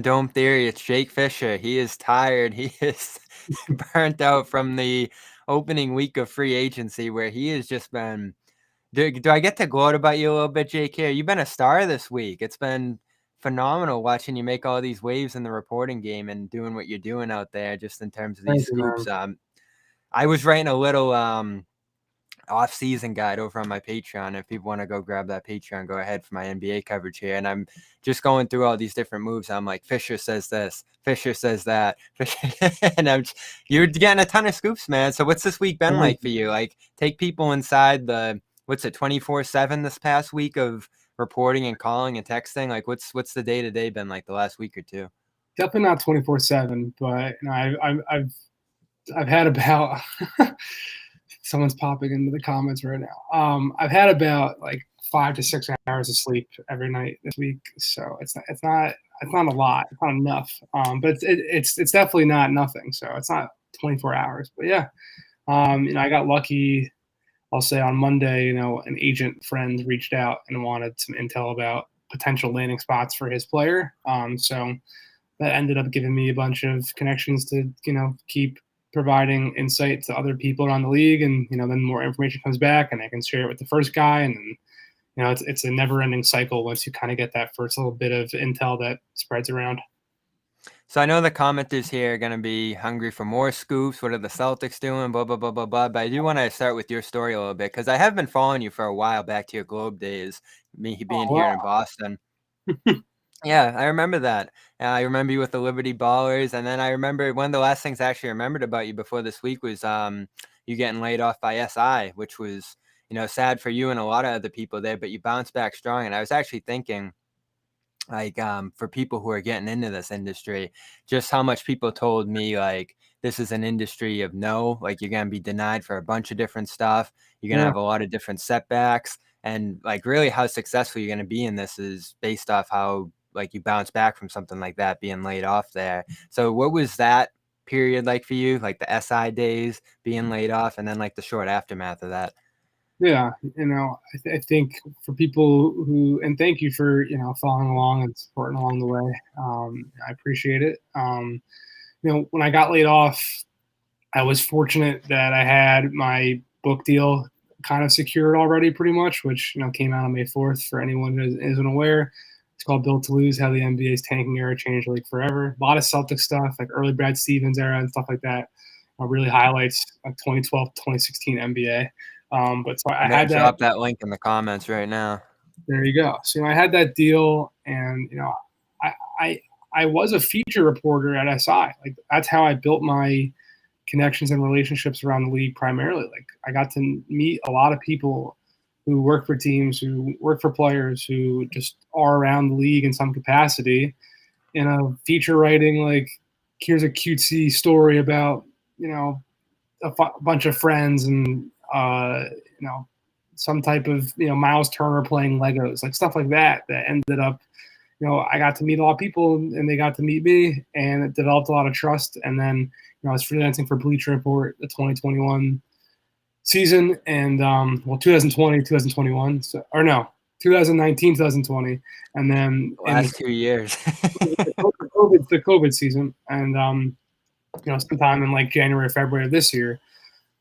Dome Theory, it's Jake Fischer. He is tired. He is burnt out from the opening week of free agency where he has just been. Do I get to gloat about you a little bit, Jake? Here, you've been a star this week. It's been phenomenal watching you make all these waves in the reporting game and doing what you're doing out there, just in terms of these Thank you, scoops. man. I was writing a little off-season guide over on my Patreon. If people want to go grab that Patreon, go ahead for my NBA coverage here. And I'm just going through all these different moves. I'm like, Fischer says this, Fischer says that, and you're getting a ton of scoops, man. So what's this week been like for you? Like, take people inside the 24/7 this past week of reporting and calling and texting. Like, what's the day-to-day been like the last week or two? Definitely not 24/7, but I've had about someone's popping into the comments right now. I've had about like 5 to 6 hours of sleep every night this week, so it's not a lot, it's not enough. But it's definitely not nothing. So it's not 24 hours, but yeah. I got lucky. I'll say on Monday, an agent friend reached out and wanted some intel about potential landing spots for his player. So that ended up giving me a bunch of connections to, keep providing insight to other people around the league. And, then more information comes back and I can share it with the first guy. And then, it's a never ending cycle once you kind of get that first little bit of intel that spreads around. So I know the commenters here are going to be hungry for more scoops. What are the Celtics doing? Blah, blah, blah, blah, blah. But I do want to start with your story a little bit because I have been following you for a while, back to your Globe days, me being here in Boston. Yeah, I remember that. I remember you with the Liberty Ballers. And then I remember one of the last things I actually remembered about you before this week was you getting laid off by SI, which was, sad for you and a lot of other people there, but you bounced back strong. And I was actually thinking, like, for people who are getting into this industry, just how much people told me, like, this is an industry of no, like, you're going to be denied for a bunch of different stuff. You're going to have a lot of different setbacks. And, like, really how successful you're going to be in this is based off how, like, you bounce back from something like that, being laid off there. So what was that period like for you? Like the SI days, being laid off, and then like the short aftermath of that? Yeah, I think for people who, and thank you for, following along and supporting along the way. I appreciate it. When I got laid off, I was fortunate that I had my book deal kind of secured already pretty much, which, came out on May 4th for anyone who isn't aware. It's called Built to Lose, How the NBA's Tanking Era Changed the League Forever. A lot of Celtic stuff, like early Brad Stevens era and stuff like that, really highlights like 2012, 2016 NBA. But so I had that. Drop that link in the comments right now. There you go. So I had that deal, and I was a feature reporter at SI. Like that's how I built my connections and relationships around the league primarily. Like I got to meet a lot of people who work for teams, who work for players, who just are around the league in some capacity. In a feature writing, like here's a cutesy story about a bunch of friends and some type of Miles Turner playing Legos, like stuff like that ended up, I got to meet a lot of people and they got to meet me, and it developed a lot of trust. And then I was freelancing for Bleacher Report the 2021 season, and 2020 2021, 2019 2020, and then last 2 years the COVID season, and sometime in like January, February of this year,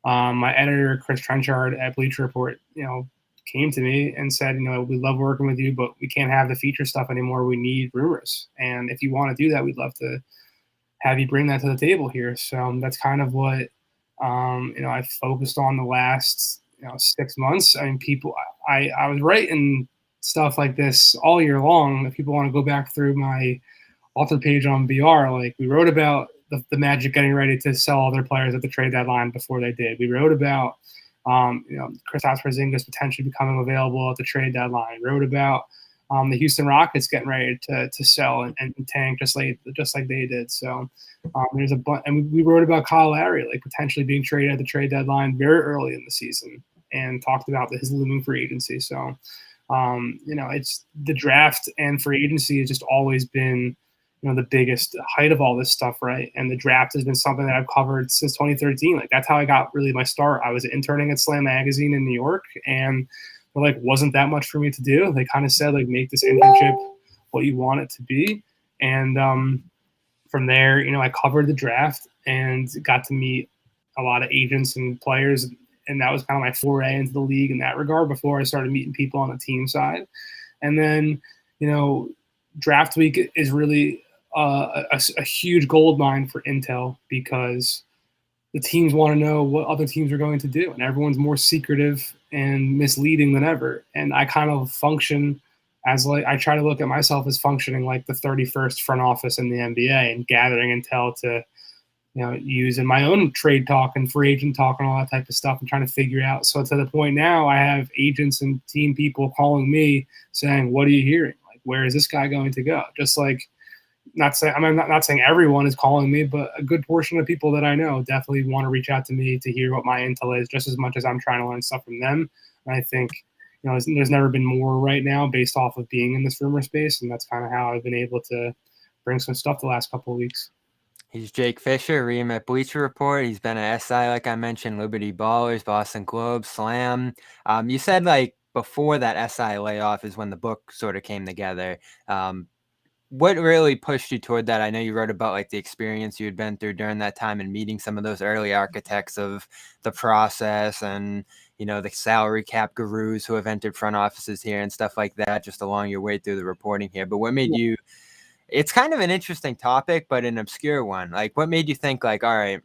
my editor, Chris Trenchard at Bleacher Report, came to me and said, we love working with you, but we can't have the feature stuff anymore. We need rumors. And if you want to do that, we'd love to have you bring that to the table here. So that's kind of what, I focused on the last, 6 months. I mean, I was writing stuff like this all year long. If people want to go back through my author page on BR, like we wrote about the Magic getting ready to sell all their players at the trade deadline before they did. We wrote about, Kristaps Porzingis potentially becoming available at the trade deadline. We wrote about the Houston Rockets getting ready to sell and tank just like they did. So there's a bunch, and we wrote about Kyle Lowry like potentially being traded at the trade deadline very early in the season, and talked about his looming free agency. So it's the draft and free agency has just always been the biggest height of all this stuff, right? And the draft has been something that I've covered since 2013. Like that's how I got really my start. I was interning at Slam Magazine in New York, and there like wasn't that much for me to do. They kind of said like make this internship what you want it to be, And from there, I covered the draft and got to meet a lot of agents and players. And that was kind of my foray into the league in that regard before I started meeting people on the team side. And then, draft week is really a huge gold mine for intel because the teams want to know what other teams are going to do, and everyone's more secretive and misleading than ever. And I kind of function as I try to look at myself as functioning like the 31st front office in the NBA and gathering intel to, use in my own trade talk and free agent talk and all that type of stuff and trying to figure out. So to the point now, I have agents and team people calling me saying, "What are you hearing? Like, where is this guy going to go?" Just like, not saying everyone is calling me, but a good portion of people that I know definitely want to reach out to me to hear what my intel is, just as much as I'm trying to learn stuff from them. And I think, there's never been more right now based off of being in this rumor space, and that's kind of how I've been able to bring some stuff the last couple of weeks. He's Jake Fischer, read him at Bleacher Report. He's been at SI, like I mentioned, Liberty Ballers, Boston Globe, Slam. You said like before that SI layoff is when the book sort of came together. What really pushed you toward that? I know you wrote about like the experience you had been through during that time and meeting some of those early architects of the process and, the salary cap gurus who have entered front offices here and stuff like that, just along your way through the reporting here. But what made you, it's kind of an interesting topic, but an obscure one. Like what made you think like, all right,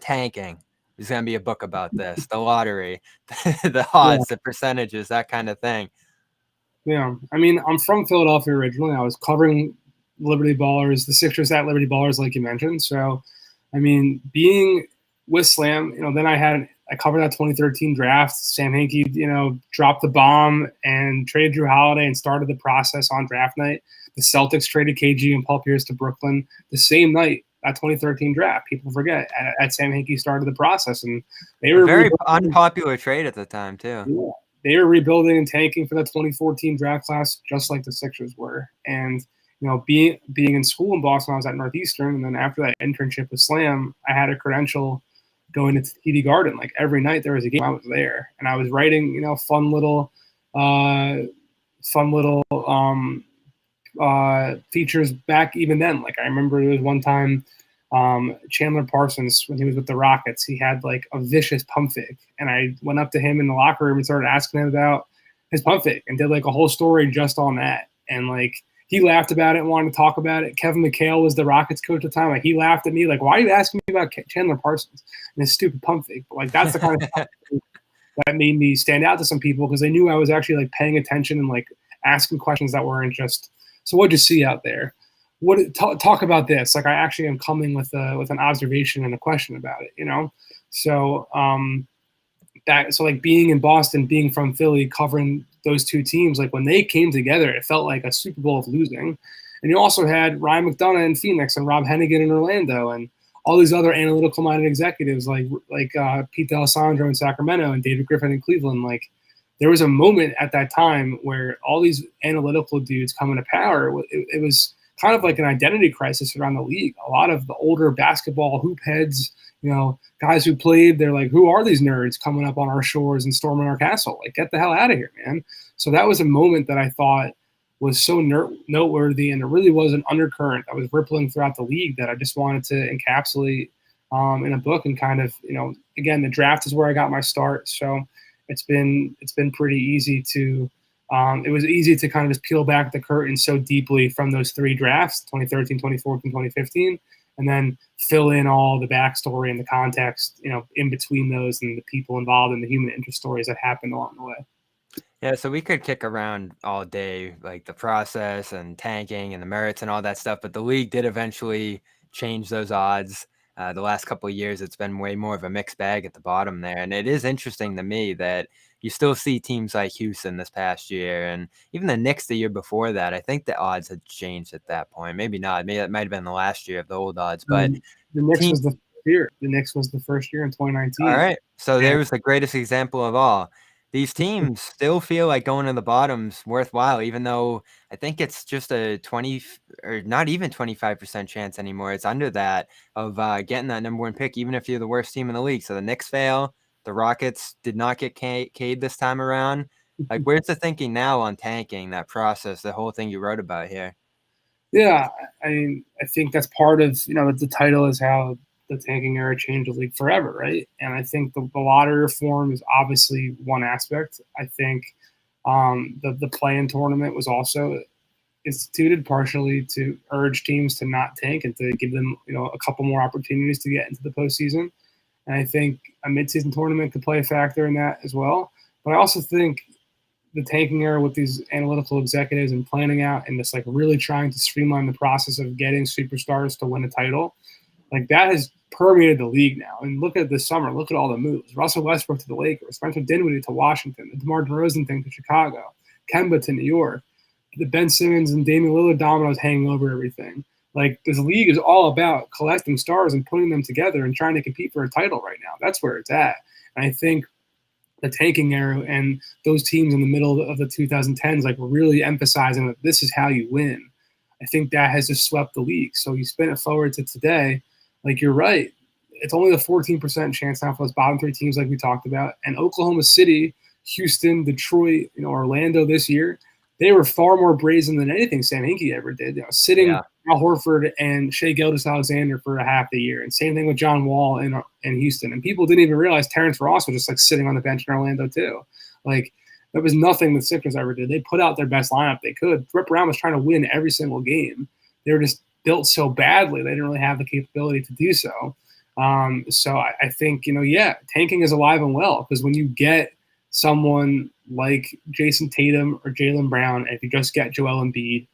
tanking, there's going to be a book about this, the lottery, the odds, the percentages, that kind of thing. Yeah, I mean, I'm from Philadelphia originally. I was covering Liberty Ballers, the Sixers at Liberty Ballers, like you mentioned. So, I mean, being with Slam, then I covered that 2013 draft. Sam Hinkie, dropped the bomb and traded Drew Holiday and started the process on draft night. The Celtics traded KG and Paul Pierce to Brooklyn the same night, that 2013 draft. People forget at Sam Hinkie started the process, and they were a very unpopular trade at the time too. Yeah. They were rebuilding and tanking for the 2014 draft class, just like the Sixers were. And being in school in Boston, I was at Northeastern, and then after that internship with Slam, I had a credential going to TD Garden. Like every night there was a game, I was there, and I was writing, fun little features back even then. Like I remember there was one time. Chandler Parsons, when he was with the Rockets, he had like a vicious pump fake, and I went up to him in the locker room and started asking him about his pump fake and did like a whole story just on that. And like he laughed about it and wanted to talk about it. Kevin McHale was the Rockets coach at the time. Like he laughed at me, like, "Why are you asking me about Chandler Parsons and his stupid pump fake?" But like that's the kind of stuff that made me stand out to some people because they knew I was actually like paying attention and like asking questions that weren't just, "So what'd you see out there? Talk about this." Like I actually am coming with an observation and a question about it, So so like being in Boston, being from Philly, covering those two teams, like when they came together, it felt like a Super Bowl of losing. And you also had Ryan McDonough in Phoenix and Rob Hennigan in Orlando and all these other analytical minded executives like Pete D'Alessandro in Sacramento and David Griffin in Cleveland. Like there was a moment at that time where all these analytical dudes come into power. It was kind of like an identity crisis around the league. A lot of the older basketball hoop heads, guys who played, they're like, "Who are these nerds coming up on our shores and storming our castle? Like, get the hell out of here, man." So that was a moment that I thought was so noteworthy, and it really was an undercurrent that was rippling throughout the league that I just wanted to encapsulate in a book. And kind of, again, the draft is where I got my start. So it's been pretty easy to it was easy to kind of just peel back the curtain so deeply from those three drafts, 2013, 2014, 2015, and then fill in all the backstory and the context, in between those and the people involved and the human interest stories that happened along the way. Yeah, so we could kick around all day, like the process and tanking and the merits and all that stuff, but the league did eventually change those odds. The last couple of years, it's been way more of a mixed bag at the bottom there. And it is interesting to me that you still see teams like Houston this past year and even the Knicks the year before that. I think the odds had changed at that point. Maybe not. Maybe that might have been the last year of the old odds. But the Knicks was the first year. The Knicks was the first year in 2019. All right. So there was the greatest example of all. These teams still feel like going to the bottom's worthwhile, even though I think it's just a 20 or not even 25% chance anymore. It's under that of getting that number one pick, even if you're the worst team in the league. So the Knicks fail. The Rockets did not get K'd this time around. Like, where's the thinking now on tanking, that process, the whole thing you wrote about here? Yeah, I mean, I think that's part of, the title is how the tanking era changed the league forever, right? And I think the lottery reform is obviously one aspect. I think the play-in tournament was also instituted partially to urge teams to not tank and to give them, a couple more opportunities to get into the postseason. And I think a midseason tournament could play a factor in that as well. But I also think the tanking era with these analytical executives and planning out and just like really trying to streamline the process of getting superstars to win a title, like that has permeated the league now. And look at this summer, look at all the moves. Russell Westbrook to the Lakers, Spencer Dinwiddie to Washington, the DeMar DeRozan thing to Chicago, Kemba to New York, the Ben Simmons and Damian Lillard dominoes hanging over everything. Like this league is all about collecting stars and putting them together and trying to compete for a title right now. That's where it's at. And I think the tanking era and those teams in the middle of the 2010s, like really emphasizing that this is how you win. I think that has just swept the league. So you spin it forward to today, like you're right. It's only a 14% chance now for those bottom three teams, like we talked about. And Oklahoma City, Houston, Detroit, Orlando this year, they were far more brazen than anything Sam Hinkie ever did. Sitting Al Horford and Shai Gilgeous-Alexander for a half the year, and same thing with John Wall in Houston. And people didn't even realize Terrence Ross was just like sitting on the bench in Orlando too. Like that was nothing the Sixers ever did. They put out their best lineup they could. Brett Brown was trying to win every single game. They were just built so badly they didn't really have the capability to do so. So I think tanking is alive and well because when you get someone like Jason Tatum or Jaylen Brown, if you just get Joel Embiid,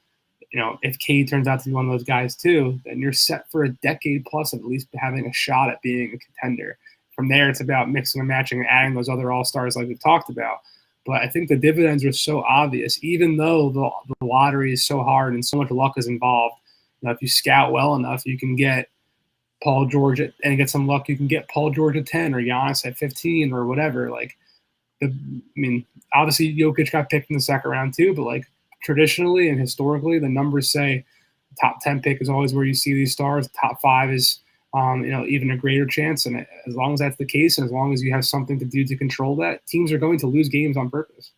if Cade turns out to be one of those guys too, then you're set for a decade plus of at least having a shot at being a contender. From there, it's about mixing and matching and adding those other all-stars like we've talked about. But I think the dividends are so obvious, even though the lottery is so hard and so much luck is involved. If you scout well enough, you can get Paul George and get some luck. You can get Paul George at 10 or Giannis at 15 or whatever. Obviously Jokic got picked in the second round too, but like traditionally and historically, the numbers say top 10 pick is always where you see these stars. Top 5 is, even a greater chance. And as long as that's the case, and as long as you have something to do to control that, teams are going to lose games on purpose.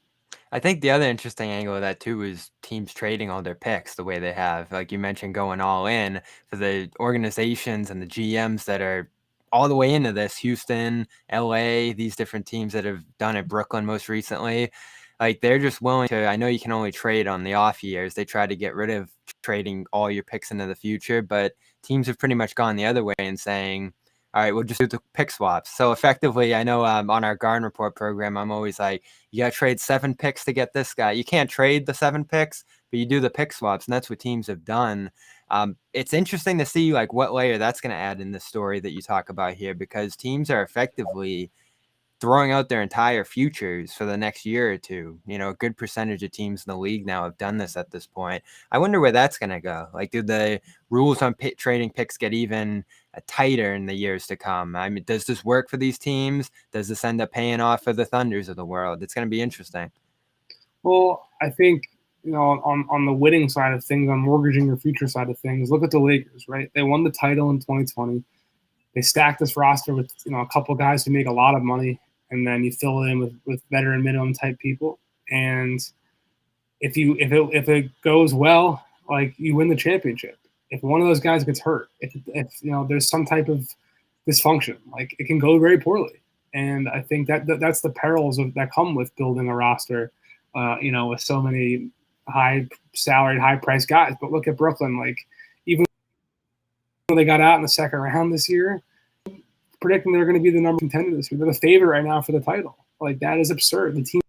I think the other interesting angle of that too is teams trading all their picks the way they have. Like you mentioned, going all in for the organizations and the GMs that are all the way into this, Houston, LA, these different teams that have done it, Brooklyn most recently. Like they're just willing to, I know you can only trade on the off years. They try to get rid of trading all your picks into the future, but teams have pretty much gone the other way and saying, all right, we'll just do the pick swaps. So effectively, I know on our Garden Report program, I'm always like, you got to trade 7 picks to get this guy. You can't trade the 7 picks, but you do the pick swaps, and that's what teams have done. It's interesting to see like what layer that's going to add in the story that you talk about here, because teams are effectively throwing out their entire futures for the next year or two. A good percentage of teams in the league now have done this at this point. I wonder where that's going to go. Like, do the rules on trading picks get even tighter in the years to come? I mean, does this work for these teams? Does this end up paying off for the Thunders of the world? It's going to be interesting. Well, I think, on the winning side of things, on mortgaging your future side of things, look at the Lakers, right? They won the title in 2020. They stacked this roster with, a couple of guys who make a lot of money, and then you fill it in with veteran minimum type people. And if it goes well, like you win the championship. If one of those guys gets hurt, if there's some type of dysfunction, like it can go very poorly. And I think that's the perils that come with building a roster, with so many high salaried, high priced guys. But look at Brooklyn, like even when they got out in the second round this year, predicting they're going to be the number contender this year. They're the favorite right now for the title. Like that is absurd. The team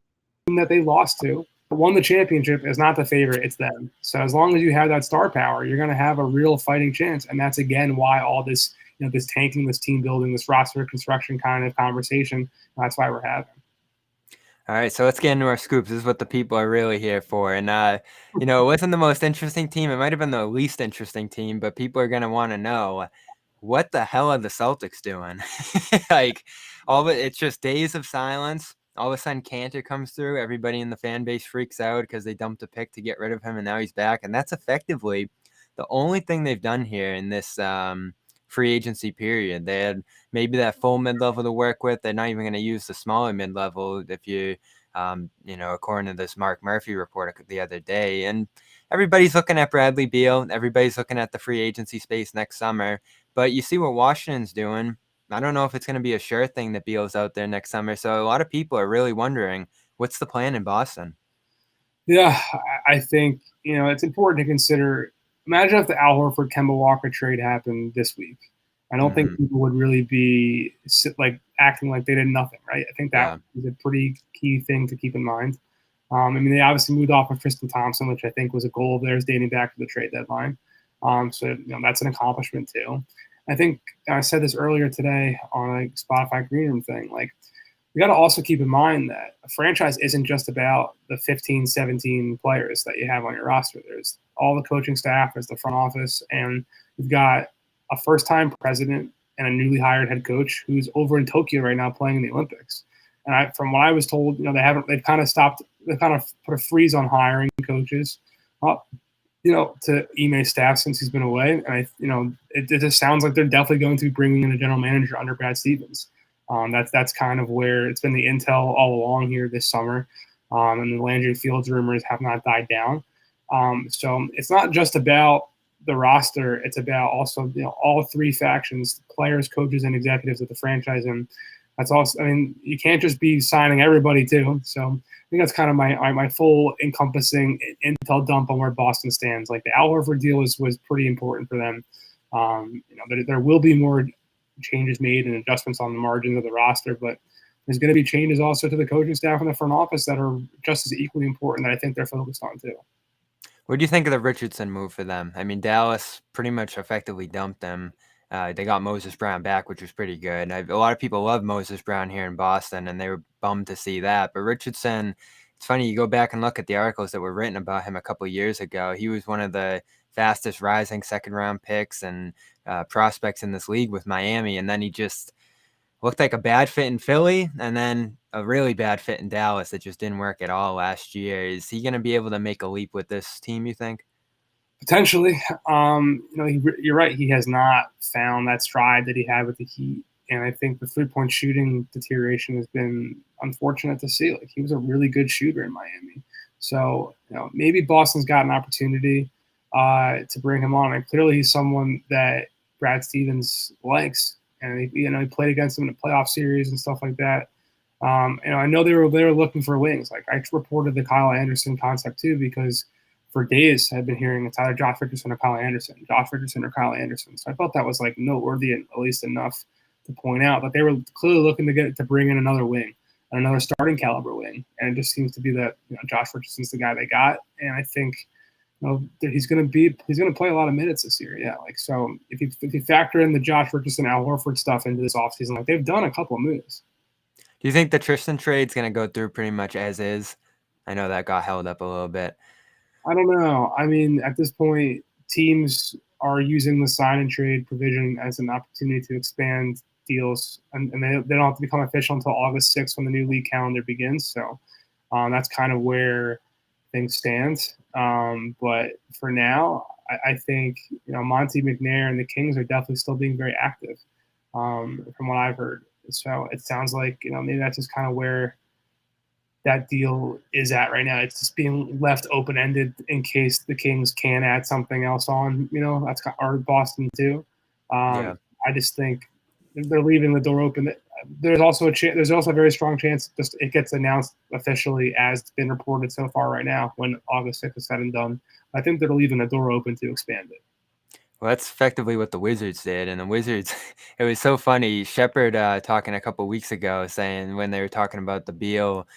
that they lost to, but won the championship, is not the favorite. It's them. So as long as you have that star power, you're going to have a real fighting chance. And that's again why all this, this tanking, this team building, this roster construction kind of conversation. That's why we're having. All right, so let's get into our scoops. This is what the people are really here for. And, it wasn't the most interesting team. It might have been the least interesting team, but people are going to want to know, what the hell are the Celtics doing? Like, it's just days of silence. All of a sudden, Kanter comes through. Everybody in the fan base freaks out because they dumped a pick to get rid of him, and now he's back. And that's effectively the only thing they've done here in this free agency period. They had maybe that full mid-level to work with. They're not even going to use the smaller mid-level if you, according to this Mark Murphy report the other day. And everybody's looking at Bradley Beal. Everybody's looking at the free agency space next summer. But you see what Washington's doing. I don't know if it's going to be a sure thing that Beal's out there next summer. So a lot of people are really wondering, what's the plan in Boston? Yeah, I think, it's important to consider. Imagine if the Al Horford Kemba Walker trade happened this week. I don't think people would really be acting like they did nothing, right? I think that is a pretty key thing to keep in mind. I mean, they obviously moved off of Tristan Thompson, which I think was a goal of theirs dating back to the trade deadline. So that's an accomplishment too. I think I said this earlier today on a Spotify Green Room thing. Like, we got to also keep in mind that a franchise isn't just about the 15, 17 players that you have on your roster. There's all the coaching staff, there's the front office, and you've got a first-time president and a newly hired head coach who's over in Tokyo right now playing in the Olympics. And from what I was told, they've kind of put a freeze on hiring coaches, to Ime's staff since he's been away. And it just sounds like they're definitely going to be bringing in a general manager under Brad Stevens. That's kind of where it's been the intel all along here this summer. And the Landry Fields rumors have not died down. So it's not just about the roster. It's about also, all three factions, players, coaches, and executives at the franchise. And that's also, you can't just be signing everybody too. So I think that's kind of my full encompassing intel dump on where Boston stands. Like, the Al Horford deal was pretty important for them. There will be more changes made and adjustments on the margins of the roster, but there's going to be changes also to the coaching staff and the front office that are just as equally important that I think they're focused on too. What do you think of the Richardson move for them? I mean, Dallas pretty much effectively dumped them. They got Moses Brown back, which was pretty good. A lot of people love Moses Brown here in Boston, and they were bummed to see that. But Richardson, it's funny, you go back and look at the articles that were written about him a couple of years ago. He was one of the fastest rising second-round picks and prospects in this league with Miami, and then he just looked like a bad fit in Philly and then a really bad fit in Dallas that just didn't work at all last year. Is he going to be able to make a leap with this team, you think? Potentially. You're right. He has not found that stride that he had with the Heat. And I think the three-point shooting deterioration has been unfortunate to see. Like, he was a really good shooter in Miami. So, maybe Boston's got an opportunity to bring him on. And clearly he's someone that Brad Stevens likes. And he played against him in a playoff series and stuff like that. I know they were looking for wings. Like, I reported the Kyle Anderson concept too, because for days I've been hearing it's either Josh Richardson or Kyle Anderson, Josh Richardson or Kyle Anderson. So I felt that was noteworthy and at least enough to point out that they were clearly looking to bring in another wing, another starting caliber wing. And it just seems to be that Josh Richardson's the guy they got. And I think he's going to play a lot of minutes this year. Yeah. So if you factor in the Josh Richardson, Al Horford stuff into this offseason, they've done a couple of moves. Do you think the Tristan trade's going to go through pretty much as is? I know that got held up a little bit. I don't know. I mean, at this point, teams are using the sign and trade provision as an opportunity to expand deals, and they don't have to become official until August 6th when the new league calendar begins. So that's kind of where things stand. But for now, I think Monty McNair and the Kings are definitely still being very active, from what I've heard. So it sounds like maybe that's just kind of where that deal is at right now. It's just being left open-ended in case the Kings can add something else on. That's our Boston too. I just think they're leaving the door open. There's also a very strong chance just it gets announced officially as it's been reported so far right now when August 6th is said and done. I think they're leaving the door open to expand it. Well, that's effectively what the Wizards did. And the Wizards, it was so funny. Shepard talking a couple weeks ago, saying when they were talking about the Beal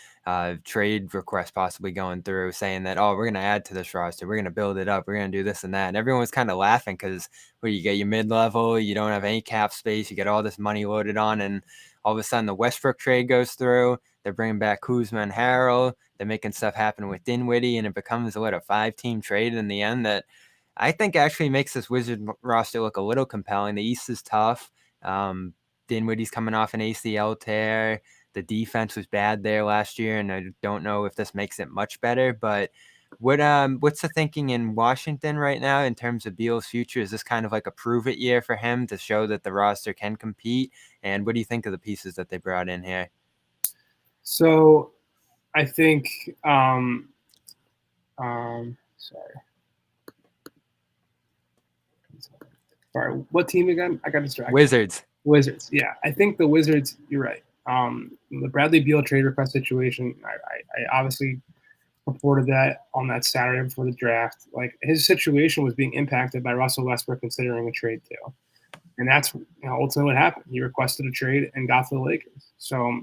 trade request possibly going through, saying that, we're going to add to this roster. We're going to build it up. We're going to do this and that. And everyone was kind of laughing because you get your mid-level, you don't have any cap space, you get all this money loaded on, and all of a sudden the Westbrook trade goes through. They're bringing back Kuzma and Harrell. They're making stuff happen with Dinwiddie, and it becomes a 5-team trade in the end that I think actually makes this Wizard roster look a little compelling. The East is tough. Dinwiddie's coming off an ACL tear. The defense was bad there last year, and I don't know if this makes it much better. But what's the thinking in Washington right now in terms of Beal's future? Is this kind of like a prove-it year for him to show that the roster can compete? And what do you think of the pieces that they brought in here? So I think sorry. Sorry, what team again? I got distracted. Wizards. Wizards. Yeah, I think the Wizards. You're right. The Bradley Beal trade request situation. I obviously reported that on that Saturday before the draft. Like his situation was being impacted by Russell Westbrook considering a trade too, and that's ultimately what happened. He requested a trade and got to the Lakers. So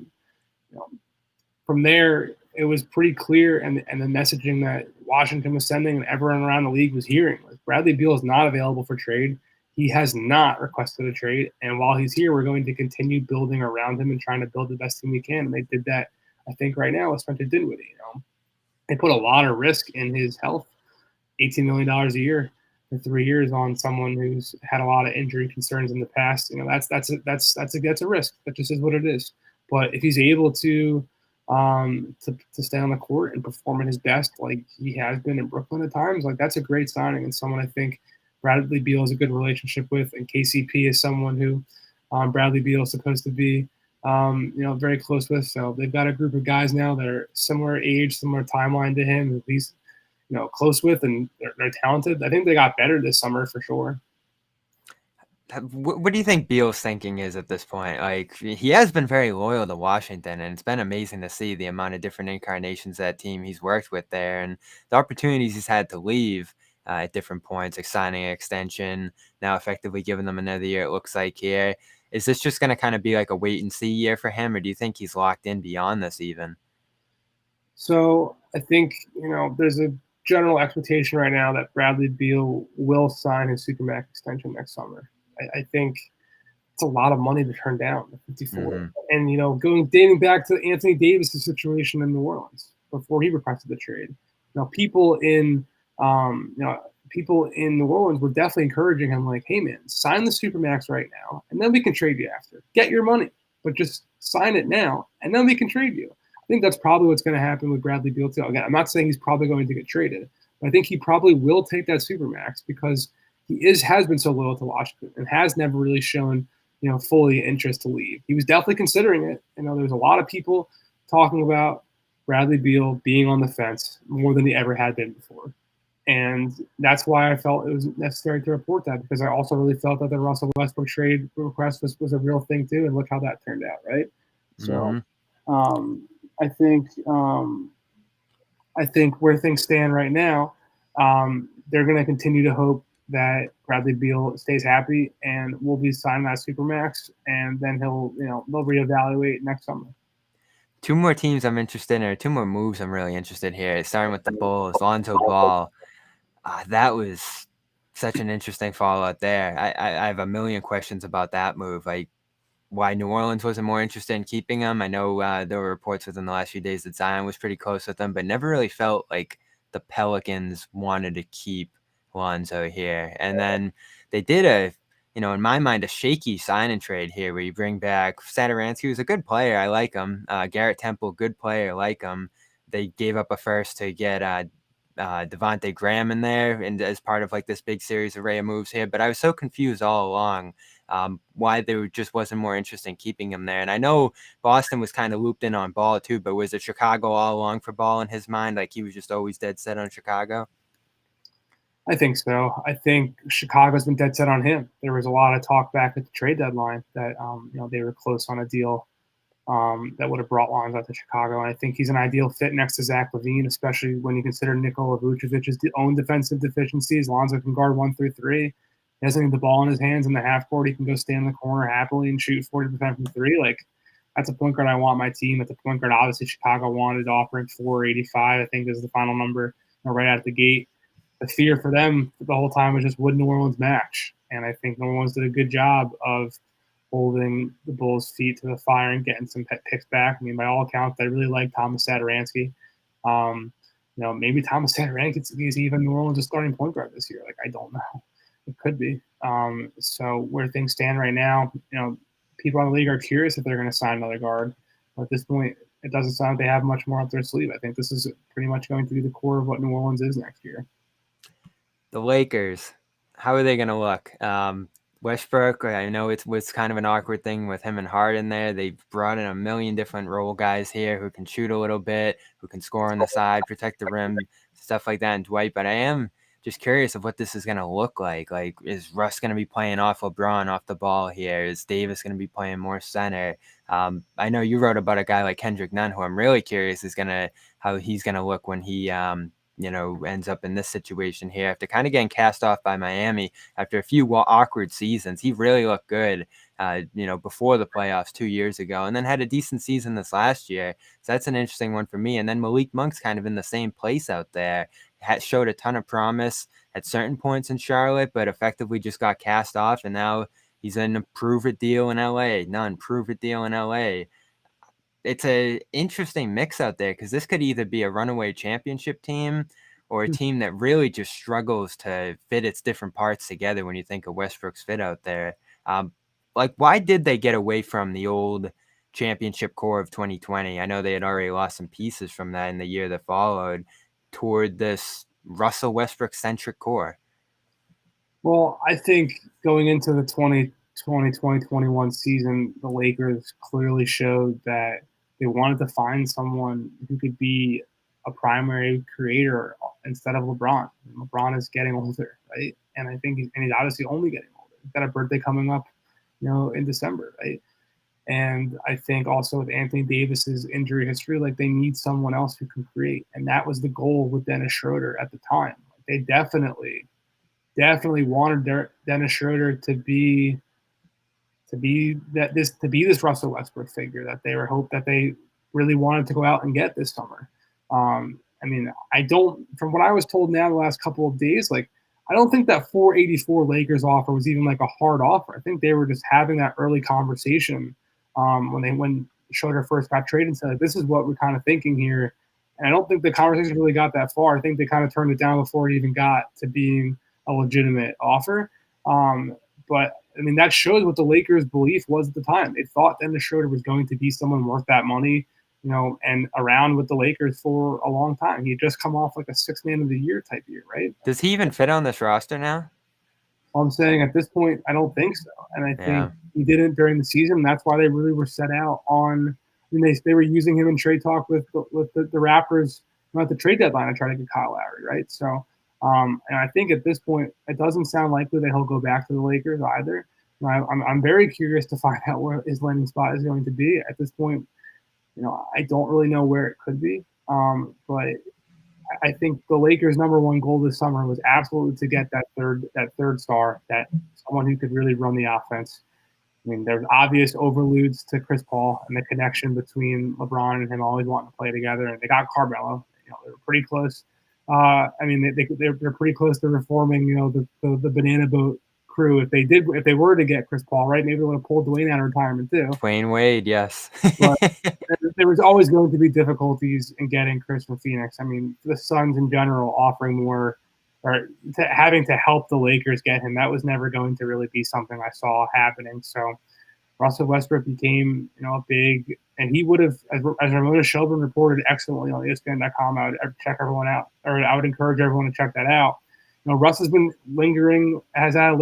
from there, it was pretty clear, and the messaging that Washington was sending and everyone around the league was hearing was Bradley Beal is not available for trade. He has not requested a trade, and while he's here, we're going to continue building around him and trying to build the best team we can. And they did that, I think, right now with Spencer Dinwiddie. They put a lot of risk in his health, $18 million a year for 3 years on someone who's had a lot of injury concerns in the past. That's a risk. That just is what it is. But if he's able to stay on the court and perform at his best, like he has been in Brooklyn at times, like that's a great signing and someone I think Bradley Beal has a good relationship with, and KCP is someone who Bradley Beal is supposed to be very close with. So they've got a group of guys now that are similar age, similar timeline to him, at least close with, and they're talented. I think they got better this summer for sure. What do you think Beal's thinking is at this point? Like, he has been very loyal to Washington, and it's been amazing to see the amount of different incarnations of that team he's worked with there, and the opportunities he's had to leave at different points, like signing an extension, now effectively giving them another year, it looks like here. Is this just going to kind of be like a wait-and-see year for him, or do you think he's locked in beyond this even? So I think, there's a general expectation right now that Bradley Beal will sign his Supermax extension next summer. I think it's a lot of money to turn down, 54. Mm-hmm. And, dating back to Anthony Davis' situation in New Orleans before he requested the trade. People in New Orleans were definitely encouraging him, like, hey, man, sign the Supermax right now, and then we can trade you after. Get your money, but just sign it now, and then we can trade you. I think that's probably what's going to happen with Bradley Beal, too. Again, I'm not saying he's probably going to get traded, but I think he probably will take that Supermax because he has been so loyal to Washington and has never really shown, fully interest to leave. He was definitely considering it. There's a lot of people talking about Bradley Beal being on the fence more than he ever had been before. And that's why I felt it was necessary to report that, because I also really felt that the Russell Westbrook trade request was a real thing too, and look how that turned out, right? So I think where things stand right now, they're going to continue to hope that Bradley Beal stays happy and will be signing that Supermax, and then they'll reevaluate next summer. Two more teams I'm interested in, or two more moves I'm really interested here. Starting with the Bulls, Lonzo Ball. That was such an interesting fallout there. I have a million questions about that move. Like, why New Orleans wasn't more interested in keeping him. I know there were reports within the last few days that Zion was pretty close with them, but never really felt like the Pelicans wanted to keep Lonzo here. And then they did in my mind, a shaky sign and trade here where you bring back Satoransky, who's a good player. I like him. Garrett Temple, good player. I like him. They gave up a first to get Devontae Graham in there, and as part of like this big series array of moves here. But I was so confused all along why there just wasn't more interest in keeping him there. And I know Boston was kind of looped in on Ball too, but was it Chicago all along for Ball in his mind? Like he was just always dead set on Chicago? I think so. I think Chicago's been dead set on him. There was a lot of talk back at the trade deadline that they were close on a deal that would have brought Lonzo to Chicago. And I think he's an ideal fit next to Zach LaVine, especially when you consider Nikola Vucevic's own defensive deficiencies. Lonzo can guard 1 through 3. He doesn't need the ball in his hands in the half court. He can go stand in the corner happily and shoot 40% from 3. Like, that's a point guard I want my team. That's a point guard obviously Chicago wanted, offering $485, I think is the final number right out of the gate. The fear for them the whole time was just, would New Orleans match? And I think New Orleans did a good job of holding the Bulls' feet to the fire and getting some picks back. I mean, by all accounts, I really like Thomas Satoransky. Maybe Thomas Satoransky is even New Orleans' starting point guard this year. Like, I don't know. It could be. So where things stand right now, people in the league are curious if they're going to sign another guard. But at this point, it doesn't sound like they have much more up their sleeve. I think this is pretty much going to be the core of what New Orleans is next year. The Lakers, how are they going to look? Westbrook, I know it was kind of an awkward thing with him and Harden there. They brought in a million different role guys here who can shoot a little bit, who can score on the side, protect the rim, stuff like that, and Dwight. But I am just curious of what this is going to look like. Like, is Russ going to be playing off LeBron off the ball here? Is Davis going to be playing more center? I know you wrote about a guy like Kendrick Nunn, who I'm really curious how he's going to look when he ends up in this situation here after kind of getting cast off by Miami after a few awkward seasons. He really looked good, before the playoffs 2 years ago, and then had a decent season this last year. So that's an interesting one for me. And then Malik Monk's kind of in the same place out there. Showed a ton of promise at certain points in Charlotte, but effectively just got cast off, and now he's in a prove-it deal in LA. Prove-it deal in LA. It's a interesting mix out there because this could either be a runaway championship team or a team that really just struggles to fit its different parts together when you think of Westbrook's fit out there. Why did they get away from the old championship core of 2020? I know they had already lost some pieces from that in the year that followed toward this Russell Westbrook-centric core. Well, I think going into the 2020-2021 season, the Lakers clearly showed that they wanted to find someone who could be a primary creator instead of LeBron. LeBron is getting older, right? And I think he's obviously only getting older. He's got a birthday coming up, in December, right? And I think also with Anthony Davis's injury history, like they need someone else who can create. And that was the goal with Dennis Schroeder at the time. They definitely wanted Dennis Schroeder to be this Russell Westbrook figure that they really wanted to go out and get this summer. From what I was told now the last couple of days, like I don't think that 484 Lakers offer was even like a hard offer. I think they were just having that early conversation when Schroeder first got traded and said, this is what we're kind of thinking here. And I don't think the conversation really got that far. I think they kind of turned it down before it even got to being a legitimate offer. But that shows what the Lakers' belief was at the time. They thought Dennis Schroeder was going to be someone worth that money, and around with the Lakers for a long time. He had just come off like a 6th man of the year type year, right? Does he even fit on this roster now? I'm saying at this point, I don't think so. And I think he didn't during the season. That's why they really were set out on. They were using him in trade talk with the Raptors at the trade deadline to try to get Kyle Lowry, right? So, and I think at this point, it doesn't sound likely that he'll go back to the Lakers either. I'm very curious to find out where his landing spot is going to be. At this point, I don't really know where it could be. But I think the Lakers' number one goal this summer was absolutely to get that third star, that someone who could really run the offense. There's obvious overludes to Chris Paul and the connection between LeBron and him always wanting to play together. And they got Carmelo. They were pretty close. They're pretty close to reforming, the banana boat crew. If they were to get Chris Paul, right, maybe they would have pulled Dwayne out of retirement too. Dwayne Wade, yes. But there was always going to be difficulties in getting Chris from Phoenix. The Suns in general offering more or having to help the Lakers get him, that was never going to really be something I saw happening. So Russell Westbrook became, a big, and he would have, as Ramona Shelburne reported excellently on ESPN.com, I would encourage everyone to check that out. Russ has been has had a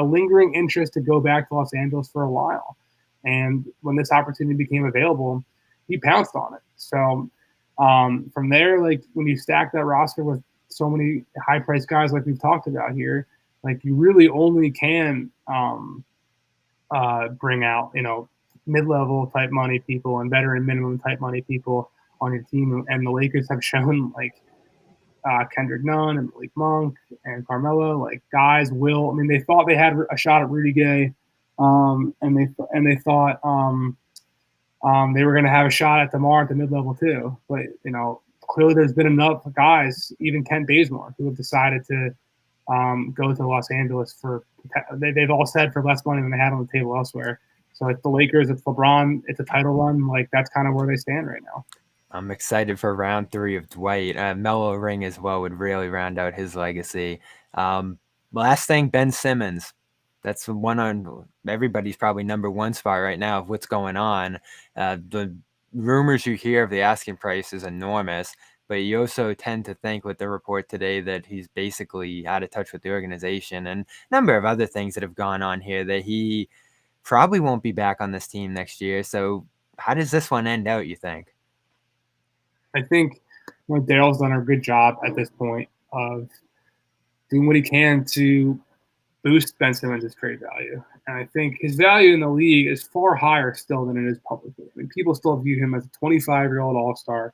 lingering interest to go back to Los Angeles for a while. And when this opportunity became available, he pounced on it. So from there, like when you stack that roster with so many high-priced guys like we've talked about here, like you really only can bring out, mid-level type money people and veteran minimum type money people on your team. And the Lakers have shown like Kendrick Nunn and Malik Monk and Carmelo, like guys they thought they had a shot at Rudy Gay, and they thought they were going to have a shot at DeMar at the mid-level too. But, clearly there's been enough guys, even Kent Bazemore, who have decided to go to Los Angeles they've all said for less money than they had on the table elsewhere. So it's the Lakers, it's LeBron, it's a title run. Like that's kind of where they stand right now. I'm excited for round 3 of Dwight. Melo ring as well would really round out his legacy. Last thing, Ben Simmons. That's the one on everybody's probably number 1 spot right now of what's going on. The rumors you hear of the asking price is enormous, but you also tend to think with the report today that he's basically out of touch with the organization and a number of other things that have gone on here that he probably won't be back on this team next year. So how does this one end out, you think? I think Dale's done a good job at this point of doing what he can to boost Ben Simmons' trade value. And I think his value in the league is far higher still than it is publicly. I mean, people still view him as a 25-year-old all-star,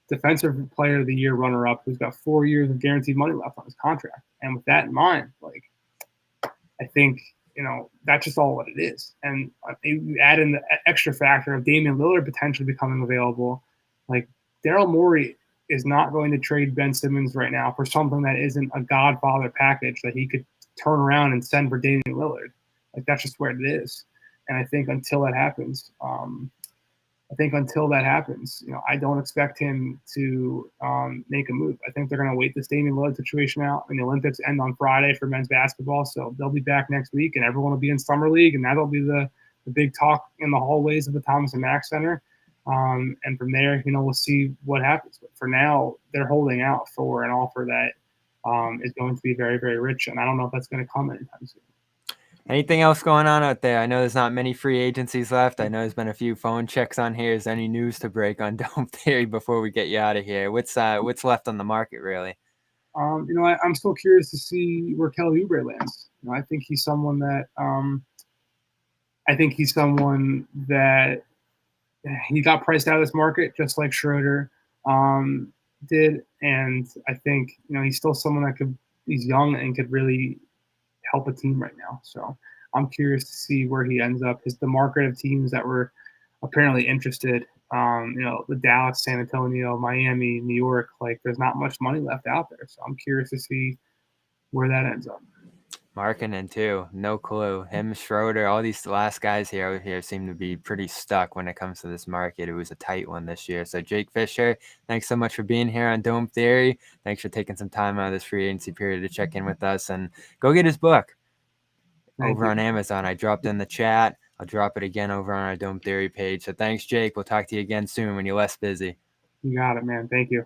defensive player of the year runner-up who's got 4 years of guaranteed money left on his contract. And with that in mind, I think, that's just all what it is. And you add in the extra factor of Damian Lillard potentially becoming available. Daryl Morey is not going to trade Ben Simmons right now for something that isn't a Godfather package that he could turn around and send for Damian Lillard. That's just where it is. And I think until that happens, I don't expect him to make a move. I think they're going to wait this Damian Lillard situation out. And the Olympics end on Friday for men's basketball, so they'll be back next week, and everyone will be in summer league, and that'll be the big talk in the hallways of the Thomas and Mack Center. And from there, we'll see what happens. But for now, they're holding out for an offer that is going to be very, very rich, and I don't know if that's going to come anytime soon. Anything else going on out there? I know there's not many free agencies left. I know there's been a few phone checks on here. Is there any news to break on Dome Theory before we get you out of here? What's left on the market, really? I'm still curious to see where Kelly Oubre lands. I think he's someone that he got priced out of this market just like Schroeder did, and I think he's still someone that he's young and could really help a team right now. So I'm curious to see where he ends up. The market of teams that were apparently interested, the Dallas, San Antonio, Miami, New York, there's not much money left out there. So I'm curious to see where that ends up. Markkanen too, no clue. Him, Schroeder, all these last guys here seem to be pretty stuck when it comes to this market. It was a tight one this year. So Jake Fischer, thanks so much for being here on Dome Theory. Thanks for taking some time out of this free agency period to check in with us, and go get his book over on Amazon. I dropped in the chat. I'll drop it again over on our Dome Theory page. So thanks, Jake. We'll talk to you again soon when you're less busy. You got it, man. Thank you.